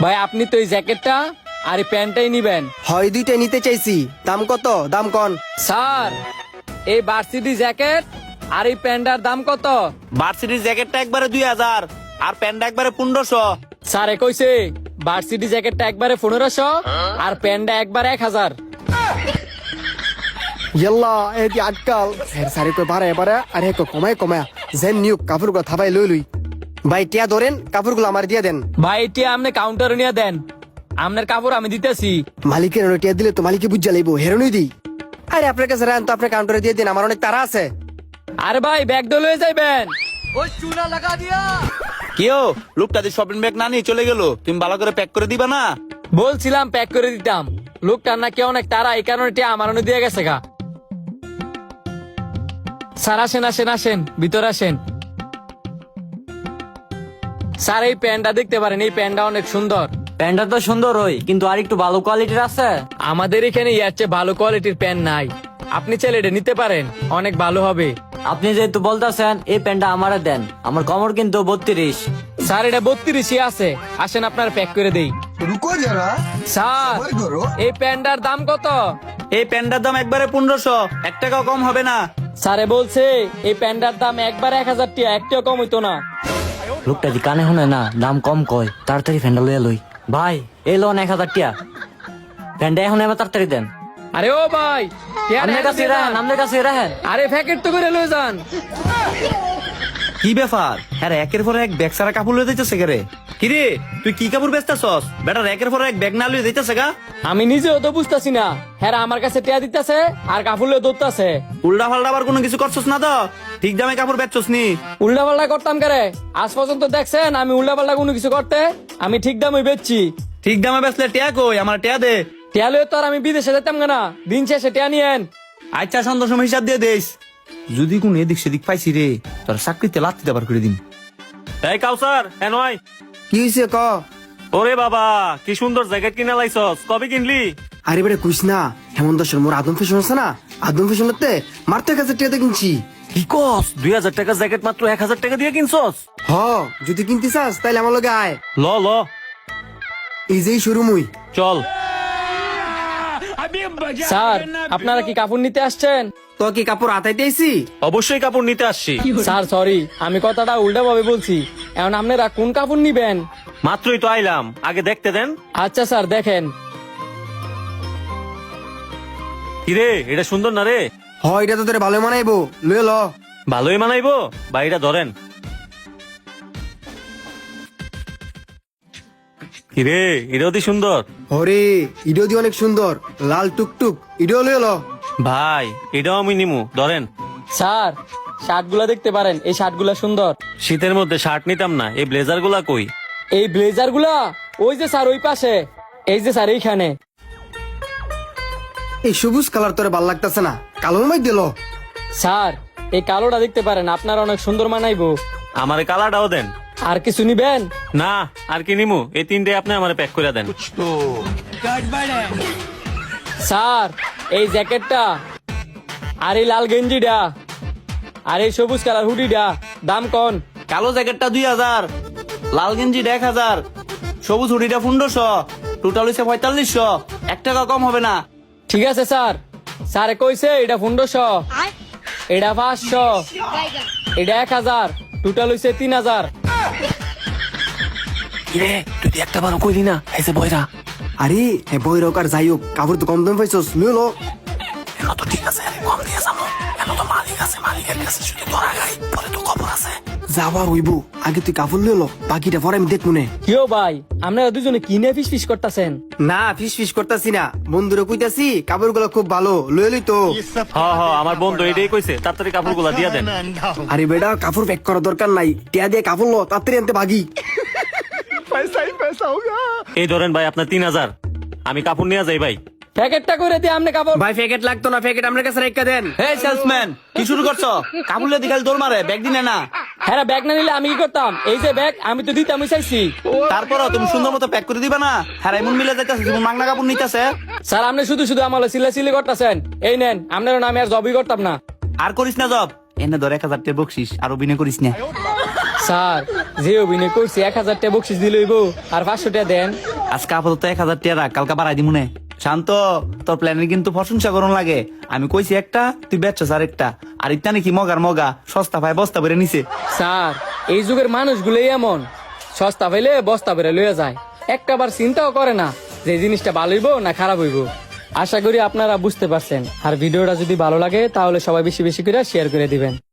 ভাই আপনি তো এই জ্যাকেটটা আর এই প্যান্টটাই নিবেন। হয় দুইটাই নিতে চাইছি, দাম কত? দাম কন। স্যার এই ভার্সিটি জ্যাকেট আর এই প্যান্টটার দাম কত? ভার্সিটির জ্যাকেটটা একবারে 2000 আর প্যান্টটা একবারে 1500। স্যারে কইছে ভার্সিটি জ্যাকেটটা একবারে 1500 আর প্যান্টটা একবারে 1000। ইয়াল্লা এটি আজকাল সারি কই বাড়া এবারে আর হে কমায় কমায় যেন নিউ কাপড়গুলো থাবাই লই লই। ভাই টিয়া ধরেন, কাপড়গুলো আমার দিয়ে দেন। ভাই এটা আপনি কাউন্টারে নিয়ে দেন, আপনার কাপড় আমি দিতেছি। মালিকের টিয়া দিলে তো মালিকে বুঝা লাইবো, হেরনই দিই। আরে আপনার কাছে রান তো আপনার কাউন্টারে দিয়ে দিন, আমার অনেক তারা আছে। আরে ভাই ব্যাগ তো লয়ে যাইবেন। কেউ লোকটা যে শপিং ব্যাগ না নিয়ে চলে গেল, তুমি ভালো করে প্যাক করে দিবা না? বলছিলাম প্যাক করে দিতাম, লোকটার নাকি অনেক তারা, এই কারণে টিয়া আমার অনেক দিয়ে গেছে গা। স্যার আসেন আসেন আসেন, ভিতরে আসেন। স্যার এই প্যান্টটা দেখতে পারেন, এই প্যান্টটা অনেক সুন্দর। প্যান্টটা তো সুন্দর হয়, কিন্তু আর একটু ভালো কোয়ালিটির আছে? আমাদের এখানে এর চেয়ে ভালো কোয়ালিটির প্যান্ট নাই, আপনি চাইলে এটা নিতে পারেন, অনেক ভালো হবে। আপনি যেহেতু বলতেছেন এই প্যান্টটা আমারে দেন, আমার কমর কিন্তু 32। স্যার এটা 32 আছে, আসেন আপনার প্যাক করে দেই। रुको जरा স্যার सबर करो। এই প্যান্টটার দাম কত? এই প্যান্টটার দাম একবারে 1500, 1 টাকাও কম হবে না। স্যারে বলছে এই প্যান্টটার দাম একবার 1000 টাকা, একটাও কম হইতো না। লোকটা দি কানে শুনে না, দাম কম কয়, তাড়াতাড়ি প্যান্টটা লইয়া লই। ভাই এই লোন 1000 টাকা, প্যান্টটা এখন এবার তাড়াতাড়ি দেন। আরে ও ভাই আপনার কাছে রাখেন, আপনার কাছে রাখেন। আরে প্যাকেট তো করে লয়ে যান। কি ব্যাপার? হ্যাঁ, একের পর এক ব্যাগ সারা কাপড় লয়ে যাইতেছে রে। কিরে তুই কি কাপড় বেচতাছস? বেটা একের পর এক ব্যাগ না লয়ে যাইতেছে গা। আমি নিজেও তো বুঝতাছি না, হ্যাঁ আমার কাছে টিয়া দিতেছে আর কাপড় লয়ে দৌড়তাছে। উল্টা পাল্টা আবার কোনো কিছু করছস না তো? ঠিক দামে কাপড় বেচছস নি? উল্টা পাল্টা করতাম করে? আজ পর্যন্ত দেখছেন আমি উল্টা পাল্টা কোনো কিছু করতে? আমি ঠিক দামে বেচছি। ঠিক দামে বেচলে টিয়া কই? আমার টিয়া দে। টিয়া লয়ে তো আর আমি বিদেশে যেতাম না, দিন শেষে টিয়া নিয়েন। আচ্ছা সন্ধ্যা সময় হিসাব দিয়ে দিস। যদি কোন এদিক সেদিক পাইছি রে, তোর চাকরিতে লাত্তি দেবার করে দিন। এই কাউসার হ্যাঁ নয়। কি হয়েছে ক? ওরে বাবা কি সুন্দর জ্যাকেট কিনা লাইছস, কবে কিনলি? আরে বেটা কুইস না, হেমন্ত শর্মার মোর আদম ফ্যাশন আছে না, আদম ফ্যাশনতে মারতে কাছে টিয়াতে কিনছি। কি কস? 2000 টাকা জ্যাকেট মাত্র 1000 টাকা দিয়ে কিনছস? হ যদি কিনতে চাস তাইলে আমার লগে আয়। ল ল এই যেই শুরু মুই। চল। স্যার আপনারা কি কাপড় নিতে আসছেন? তো কি কাপড় আতাইতে আইছি? অবশ্যই কাপড় নিতে আসছি। স্যার সরি, আমি কথাটা উল্টা ভাবে বলছি। এখন আপনারা কোন কাপড় নিবেন? মাত্রই তো আইলাম, আগে দেখতে দেন। আচ্ছা স্যার দেখেন। কিরে এটা সুন্দর না রে? হ এটা তো তোরে ভালো মানাইবো, লয়ে ল। ভালোই মানাইবো, বাড়িটা ধরেন। কিরে এটা অতি সুন্দর। হরে ইডো দি অনেক সুন্দর, লাল টুকটুক, ইডো লয়ে ল। ভাই এটাও আমি নিমু, ধরেন। স্যার শার্টগুলা দেখতে পারেন, এই শার্টগুলা সুন্দর। শীতের মধ্যে শার্ট নিতাম না, এই ব্লেজার গুলা কই? এই ব্লেজার গুলা ওই যে স্যার ওই পাশে, এই যে স্যার এইখানে। এই সবুজ কালার তোরে ভাল লাগতেছে না, কালোর মাই দিল। স্যার এই কালোটা দেখতে পারেন, আপনার অনেক সুন্দর মানাইবো। আমার কালারটাও দেন। আর কিছু নিবেন? না আর কি নিমু, এই তিনটে আপনি আমার প্যাক করে দেন। স্যার এই জ্যাকেটটা আর এই লাল গেঞ্জিটা আর এই সবুজ কালার হুডিটা দাম কোন? কালো জ্যাকেটটা 2000, লাল গেঞ্জি 1000, সবুজ হুডিটা 1500, টোটাল হইছে 4500, 1 টাকা কম হবে না। ঠিক আছে স্যার। স্যারে কইছে এটা 1500, এটা 500, এটা 1000, টোটাল হইছে 3000। কিরে তুই একটা বার কইলি না এসে বইরা? আরে হে বই রকার যাই হোক, কাপড় তো কম দাম পাইছস, লয়ে ল। এখন তো ঠিক আছে, কম দিয়ে যাবো। এখন তো মালিক আছে, মালিকের কাছে যদি ধরা খাই পরে তো খবর আছে। যাবার হইব, আগে তুই কাপড় লয়ে ল, বাকিটা পরে আমি দেখবো নে। কিও ভাই আপনারা দুজনে কিনে ফিস ফিস করতেছেন? না ফিস ফিস করতাছি না, বন্ধুরে কইতাছি কাপড় গুলো খুব ভালো, লয়ে লই তো। আমার বন্ধু এটাই কইছে, তাড়াতাড়ি কাপড়গুলা দিয়া দেন। আরে বেটা কাপড় প্যাক করার দরকার নাই, টিয়া দিয়ে কাপড় লো, তাড়াতাড়ি আনতে ভাগি। এই ধরেন ভাই আপনার 3000, আমি কাপড় নিয়ে যাই ভাই। প্যাকেটটা করে দিয়ে আপনি কাপড়। ভাই প্যাকেট লাগতো না, প্যাকেট আমার কাছে রেখে দেন। হে সেলসম্যান, কি শুরু করছো? কাপড় লয়ে দিকাল দৌড় মারে, ব্যাগ দিনে না। হ্যাঁ ব্যাগ না নিলে আমি কি করতাম? এই যে ব্যাগ আমি তো দিতামই চাইছি। তারপরও তুমি সুন্দর মতো প্যাক করে দিবা না? হ্যাঁ এমন মিলে যাইতাছে তুমি মাগনা কাপড় নিতেছে। স্যার আপনি শুধু শুধু আমার সিলা সিলি করতেছেন, এই নেন আপনার নামে আর জবই করতাম না। আর করিস না জব, এনে ধর 1000 টাকা বকশিস, আর অভিনয় করিস না। স্যার যে অভিনয় করছি 1000 টাকা বকশিস দিল হইব আর 500 টাকা দেন। আজকে আপাতত 1000 টাকা রাখ, কালকে বাড়াই দিমুনে। শান্ত, তোর প্ল্যানের কিন্তু প্রশংসা করুন লাগে। আমি কইছি একটা, তুই বেচছস আর একটা। আর ইত্যা নাকি মগার মগা সস্তা পায় বস্তা ভরে নিছে। স্যার এই যুগের মানুষগুলোই এমন, সস্তা পাইলে বস্তা বেড়ে লইয়া যায়, একটাবার চিন্তাও করে না যে এই জিনিসটা ভালো হইব না খারাপ হইব। আশা করি আপনারা বুঝতে পারছেন। আর ভিডিওটা যদি ভালো লাগে তাহলে সবাই বেশি বেশি করে শেয়ার করে দিবেন।